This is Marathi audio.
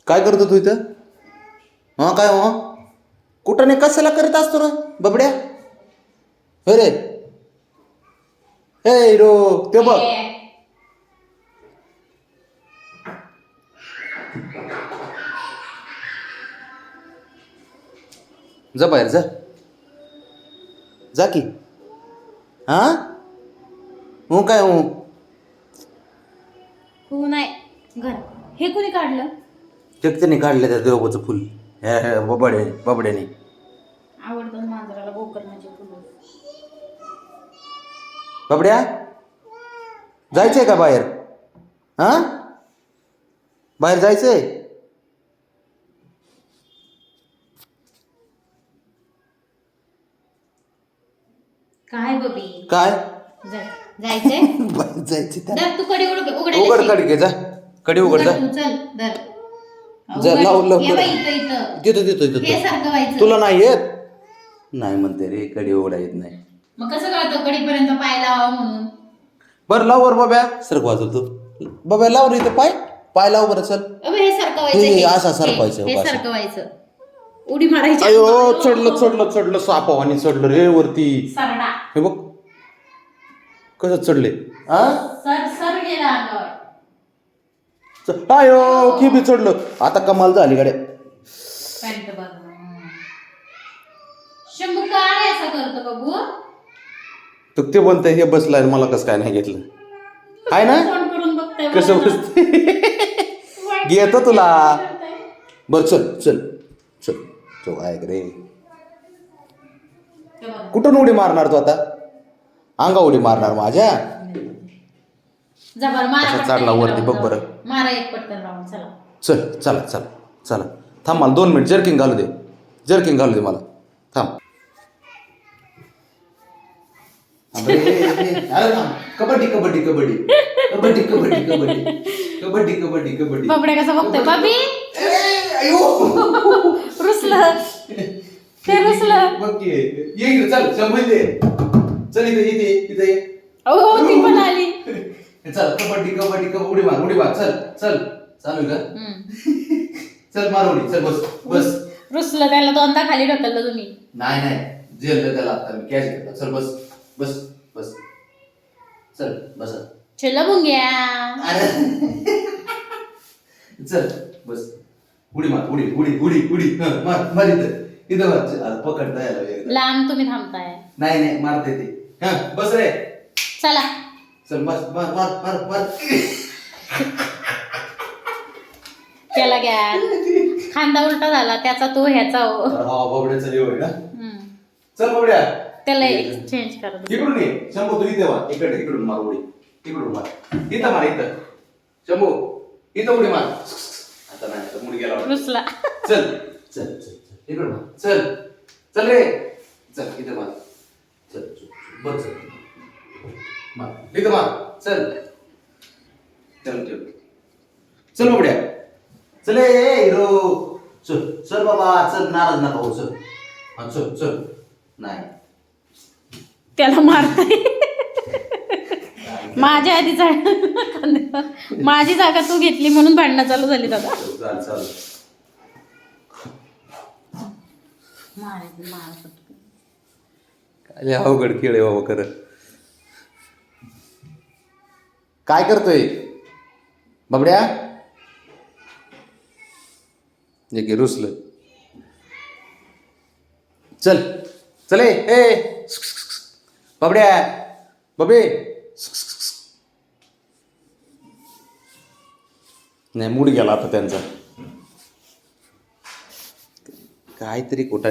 काय करतो तू इथं? हां काय हो कुठं नाही कशाला करीत असतो रे बबड्या? होय रे. हे हिरो ते बघ. जा बाहेर जा. जा की. हां हो काय हो? हो नाही घर हे कोणी काढलं? त्याने काढलं त्या देवबाचं फुल ह्या बबड्याने. आवडतं मांजराला गोकर्णाचे फुलं. बबड्या जायचंय का बाहेर? हां बाहेर जायचंय? काय बबी काय जायचंय? बाहेर जायचंय दर तू कडी उघड उघड कडी घे जा. कडी उघड जा. चल दर जा लाव ये लवकर. बाई इथं देतो हे सारखं व्हायचं. तुला नाही येत? नाही म्हणते रे कडी उघडा येत नाही. मग कसं कळतं कडीपर्यंत पाय लावा म्हणून? बरं लाव वर बाब्या. सरक वाजवतो बाब्या लाव रे इथं पाय लाव बरं चल. अबे हे सारखं हे व्हायचं. असं सरकवायचं, हे असं. सारखं व्हायचं. उडी मारायची. अयो चढलं सापावानी चढलं रे वरती. सरडा हे बघ कसं चढले. सर गेला अंगावर. अयो की बी चढलं. आता कमाल झाली गाड्या. पॅन्ट बघ. शंभू काय असं करतो बघू? तर ते म्हणतंय हे बसलाय मला कसं काय नाही घेतलं. आहे ना तोंड करून बघताय कसं बसते. घेतो तुला. बर चल तो ऐक रे. कुठून उडी मारणार तू आता? अंगा उडी मारणार माझ्या? जबर मारा कसा पटकन चढला एक वरती राऊंड बघ जाऊ. बरं. मारा एक पटकन राऊंड चला. चला थांब मला 2 मिनिट जर्किंग घालू दे. मला थांब. अरे थांब. कबड्डी बाबड्या कसं बघतोय बाबी? रुसलं ते रुसलं. बघ की ये इकडे चल शंभर दे. चल इथे ये. अहो ती पण आली. चल कबड्डी उडी मार चल चालू का? चल मार उडी चल बस. रुसलं त्याला दोनदा खाली ढकललं तुम्ही. नाही जेललं त्याला आता मी कॅश घेतला. चल बस चल बस. चला बुंग्या. अरे चल बस. उडी मार मार इथं मार. अरे पकडता यायला वेगळं. लांब तुम्ही थांबताय. नाही मारता येते. बस रे. चला चल बस मार. त्याला घ्या. खांदा उलटा झाला त्याचा तो ह्याचा हो. बबड्याचं देव आहे ना. चल बबड्या त्याला एक्सचेंज कर. इकडून ये शंभू तू इथे वा. इकडून मार उडी. इकडून मार. इथं मार इथं. शंभू इथं उडी मार. आता नाही आता मुडी गेला. रुसला. चल इकडून मार. चल रे. चल इथं मार. चल बस मार इथं मार. चल बबड्या. चल हिरो. चल बाबा चल. नाराज नका हो. चल नाही त्याला मारताय. माझ्या आधी माझी जागा तू घेतली म्हणून भांडणं चालू झाली दादा. चाल काय अवघड खेळ आहे बाबा खरं. काय करतोय बबड्या? जे रुसलं. चल ए बबड्या बबे. नाही मूड गेला आता त्यांचा. काहीतरी कुठं